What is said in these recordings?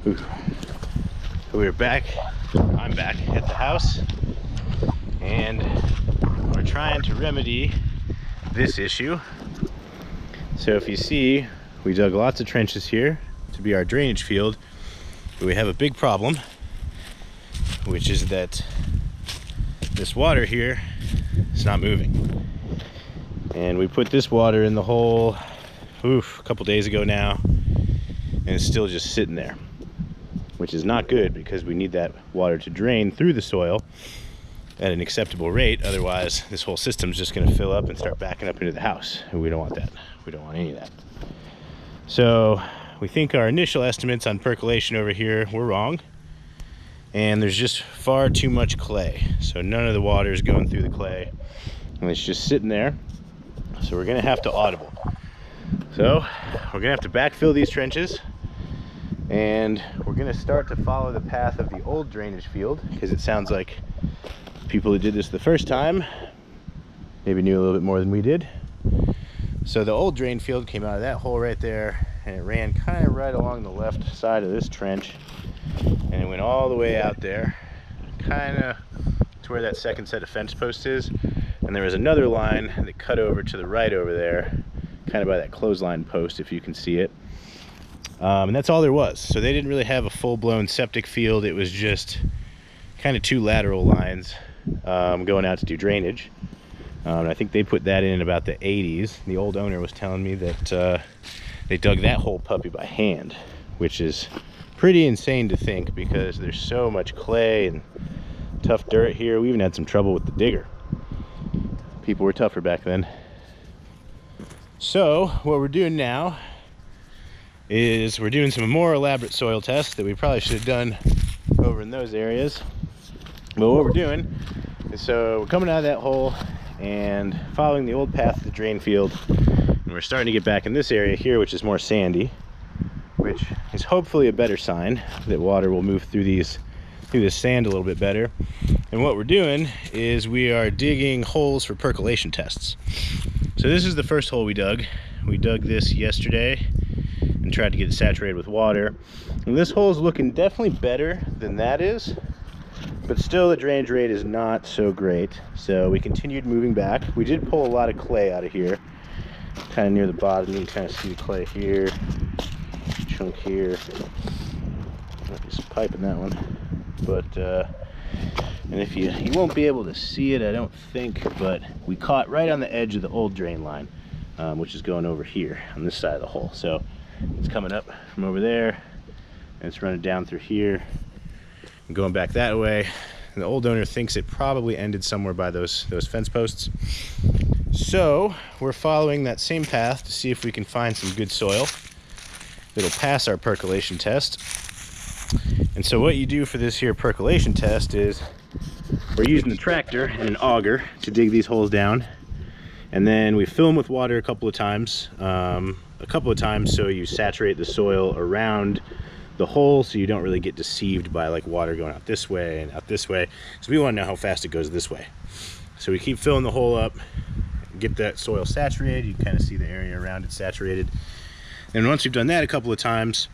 Ooh. So we're back. I'm back at the house, and we're trying to remedy this issue. So if you see, we dug lots of trenches here to be our drainage field, but we have a big problem, which is that this water here is not moving. And we put this water in the hole a couple days ago now, and it's still just sitting there, which is not good because we need that water to drain through the soil at an acceptable rate. Otherwise, this whole system's just going to fill up and start backing up into the house, and we don't want that. We don't want any of that. So we think our initial estimates on percolation over here were wrong, and there's just far too much clay. So none of the water is going through the clay, and it's just sitting there. So we're going to have to audible. So we're going to have to backfill these trenches, and we're going to start to follow the path of the old drainage field, because it sounds like people who did this the first time maybe knew a little bit more than we did. So the old drain field came out of that hole right there, and it ran kind of right along the left side of this trench, and it went all the way out there, kind of to where that second set of fence posts is. And there was another line that cut over to the right over there, kind of by that clothesline post, if you can see it. And that's all there was. So they didn't really have a full-blown septic field. It was just kind of two lateral lines going out to do drainage. And I think they put that in about the 80s. The old owner was telling me that they dug that whole puppy by hand, which is pretty insane to think, because there's so much clay and tough dirt here. We even had some trouble with the digger. People were tougher back then. So what we're doing now is we're doing some more elaborate soil tests that we probably should have done over in those areas. But what we're doing is, so we're coming out of that hole and following the old path of the drain field, and we're starting to get back in this area here, which is more sandy, which is hopefully a better sign that water will move through this sand a little bit better. And what we're doing is we are digging holes for percolation tests. So this is the first hole we dug. We dug this yesterday and tried to get it saturated with water, and this hole is looking definitely better than that is, but still the drainage rate is not so great. So we continued moving back. We did pull a lot of clay out of here, kind of near the bottom. You can kind of see the clay here, chunk here. There's some pipe in that one, but and if you won't be able to see it, I don't think, but we caught right on the edge of the old drain line, which is going over here on this side of the hole. So it's coming up from over there, and it's running down through here and going back that way. And the old owner thinks it probably ended somewhere by those fence posts. So we're following that same path to see if we can find some good soil that'll pass our percolation test. And so what you do for this here percolation test is we're using the tractor and an auger to dig these holes down, and then we fill them with water a couple of times so you saturate the soil around the hole, so you don't really get deceived by like water going out this way and out this way. So we want to know how fast it goes this way. So we keep filling the hole up, get that soil saturated. You can kind of see the area around it saturated. And once we've done that a couple of times,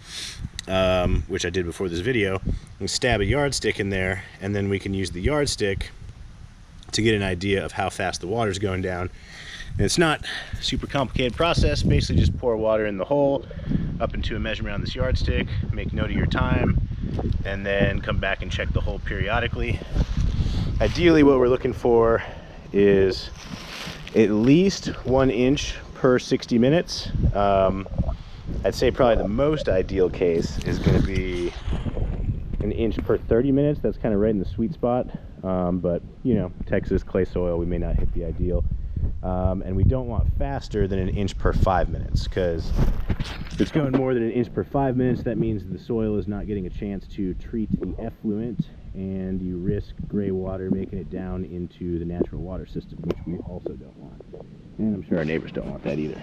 which I did before this video, we stab a yardstick in there, and then we can use the yardstick to get an idea of how fast the water's going down. And it's not a super complicated process. Basically just pour water in the hole up into a measurement on this yardstick, make note of your time, and then come back and check the hole periodically. Ideally what we're looking for is at least 1 inch per 60 minutes. I'd say probably the most ideal case is going to be 1 inch per 30 minutes. That's kind of right in the sweet spot. But you know, Texas clay soil, we may not hit the ideal. And we don't want faster than 1 inch per 5 minutes, because if it's going more than 1 inch per 5 minutes, that means the soil is not getting a chance to treat the effluent, and you risk gray water making it down into the natural water system, which we also don't want. And I'm sure our neighbors don't want that either.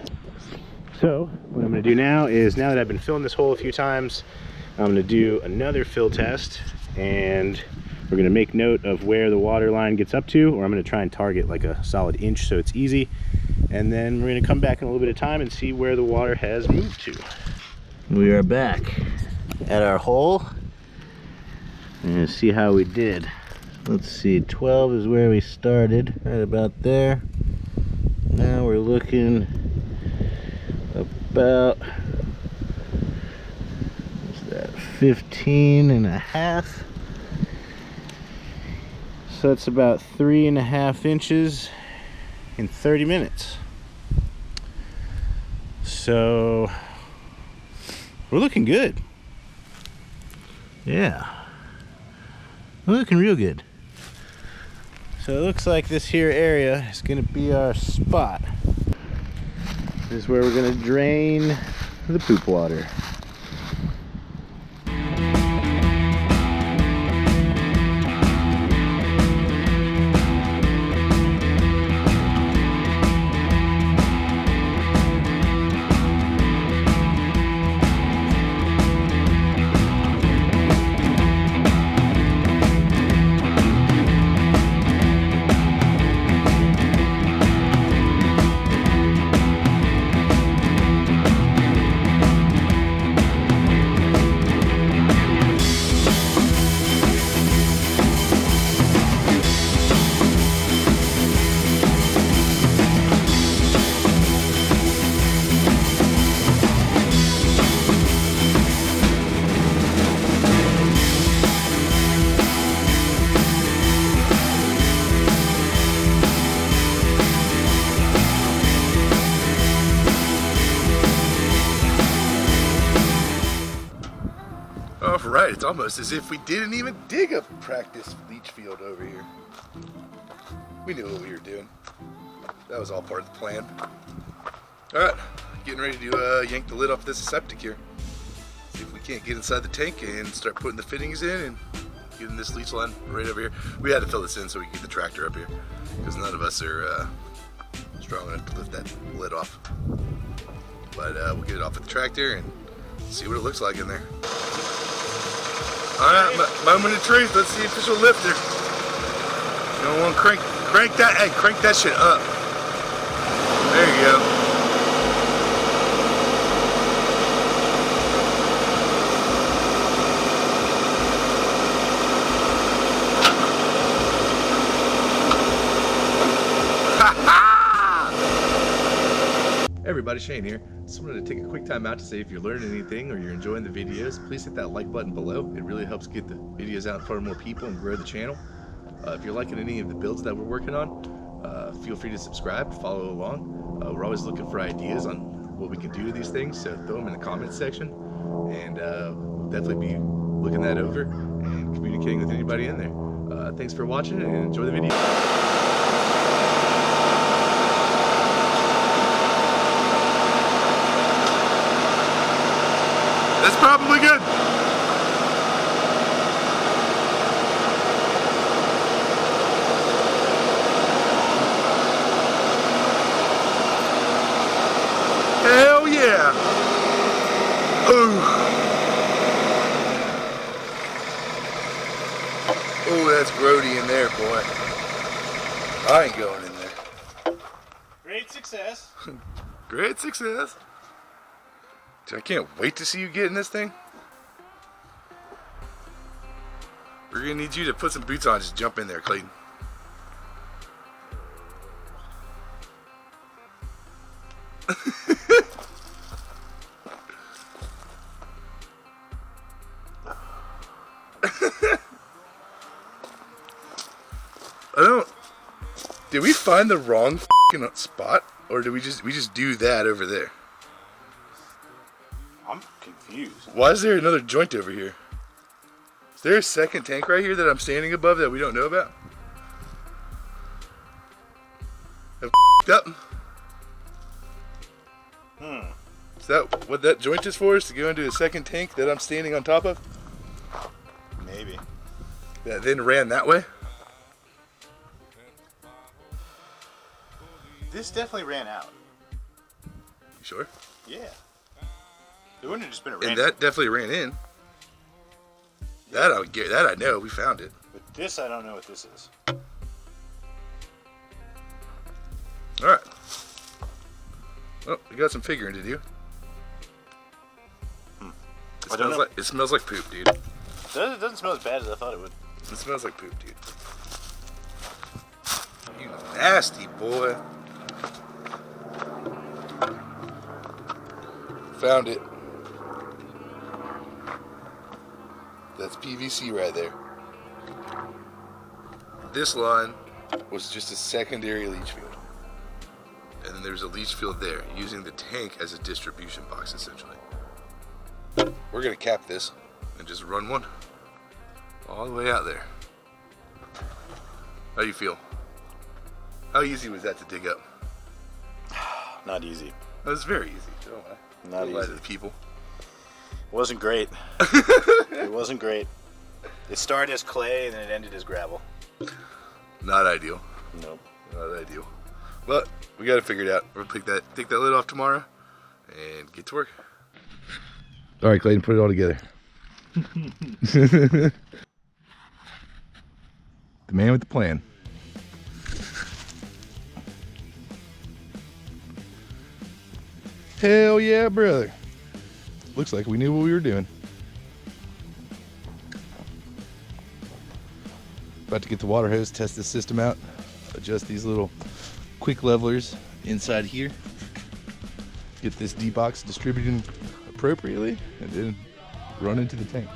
So what I'm going to do now is, now that I've been filling this hole a few times, I'm going to do another fill test, and we're going to make note of where the water line gets up to, or I'm going to try and target like a solid inch so it's easy. And then we're going to come back in a little bit of time and see where the water has moved to. We are back. at our hole and see how we did. Let's see, 12 is where we started, right about there. Now we're looking about, what's that, 15 and a half. So that's about 3.5 inches in 30 minutes. So we're looking good. Yeah, we're looking real good. So it looks like this here area is gonna be our spot. This is where we're gonna drain the poop water. Alright, it's almost as if we didn't even dig a practice leach field over here. We knew what we were doing. That was all part of the plan. Alright, getting ready to yank the lid off this septic here. See if we can't get inside the tank and start putting the fittings in and getting this leach line right over here. We had to fill this in so we could get the tractor up here because none of us are strong enough to lift that lid off. But we'll get it off with the tractor and see what it looks like in there. Alright, moment of truth. Let's see the official lifter. You don't want to crank that, hey, crank that shit up. There you go. Everybody, Shane here. Just wanted to take a quick time out to say if you're learning anything or you're enjoying the videos, please hit that like button below. It really helps get the videos out in front of more people and grow the channel. If you're liking any of the builds that we're working on, feel free to subscribe, follow along. We're always looking for ideas on what we can do to these things, so throw them in the comments section, and we'll definitely be looking that over and communicating with anybody in there. Thanks for watching and enjoy the video. That's probably good. Hell yeah. Ooh. Oh, that's grody in there, boy. I ain't going in there. Great success. Great success. I can't wait to see you get in this thing. We're gonna need you to put some boots on. Just jump in there, Clayton. Did we find the wrong f***ing spot, or did we just do that over there? I'm confused. Why is there another joint over here? Is there a second tank right here that I'm standing above that we don't know about? Have up? Is that what that joint is for? Is to go into a second tank that I'm standing on top of? Maybe. That then ran that way? This definitely ran out. You sure? Yeah. It wouldn't have just been a And random. that definitely ran in. That I know. We found it. But this, I don't know what this is. All right. Well, we got some figuring to do. It smells like poop, dude. It doesn't smell as bad as I thought it would. It smells like poop, dude. You nasty boy. Found it. That's PVC right there. This line was just a secondary leach field. And then there's a leach field there, using the tank as a distribution box, essentially. We're gonna cap this and just run one all the way out there. How do you feel? How easy was that to dig up? Not easy. It was very easy. Don't lie. Not Don't lie easy. to the people. Wasn't great. It wasn't great. It started as clay and then it ended as gravel. Not ideal. Nope. Not ideal. But we got to figure it out. We're gonna take that lid off tomorrow and get to work. All right, Clayton, put it all together. The man with the plan. Hell yeah, brother. Looks like we knew what we were doing. About to get the water hose, test this system out, adjust these little quick levelers inside here, get this D-box distributed appropriately, and then run into the tank.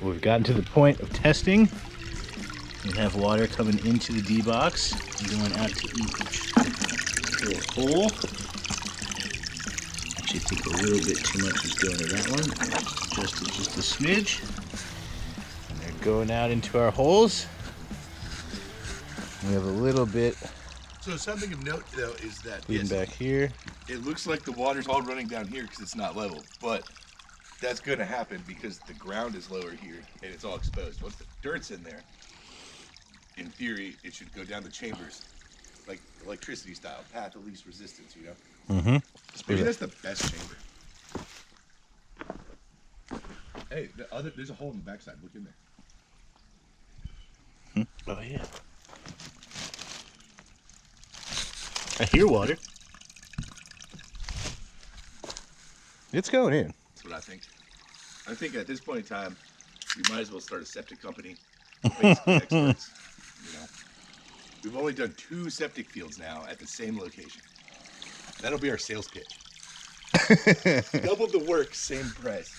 We've gotten to the point of testing. We have water coming into the D-box and going out to each little hole. Actually, I think a little bit too much is going to that one. Just a smidge. And they're going out into our holes. We have a little bit So something of note, though, is that leading back here. it looks like the water's all running down here because it's not level, but that's going to happen because the ground is lower here and it's all exposed. Once the dirt's in there, in theory, it should go down the chambers, like electricity style, path of least resistance, you know? Mm-hmm. Maybe that's the best chamber. Hey, there's a hole in the backside. Look in there. Oh, yeah. I hear water. It's going in. That's what I think. I think at this point in time, we might as well start a septic company. Basically experts, you know. We've only done 2 septic fields now at the same location. That'll be our sales pitch. Double the work, same price.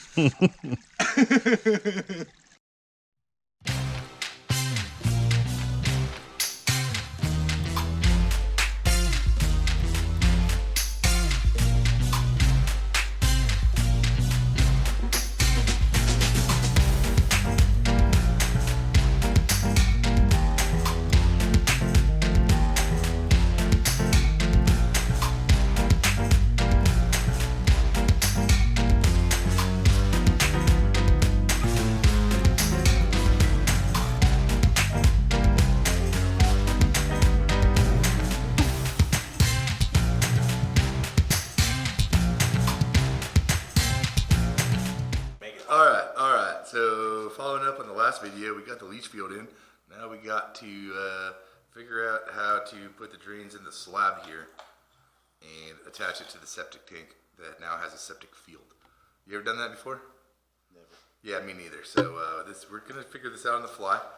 Alright, so following up on the last video, we got the leach field in. Now we got to figure out how to put the drains in the slab here and attach it to the septic tank that now has a septic field. You ever done that before? Never. Yeah, me neither. So we're going to figure this out on the fly.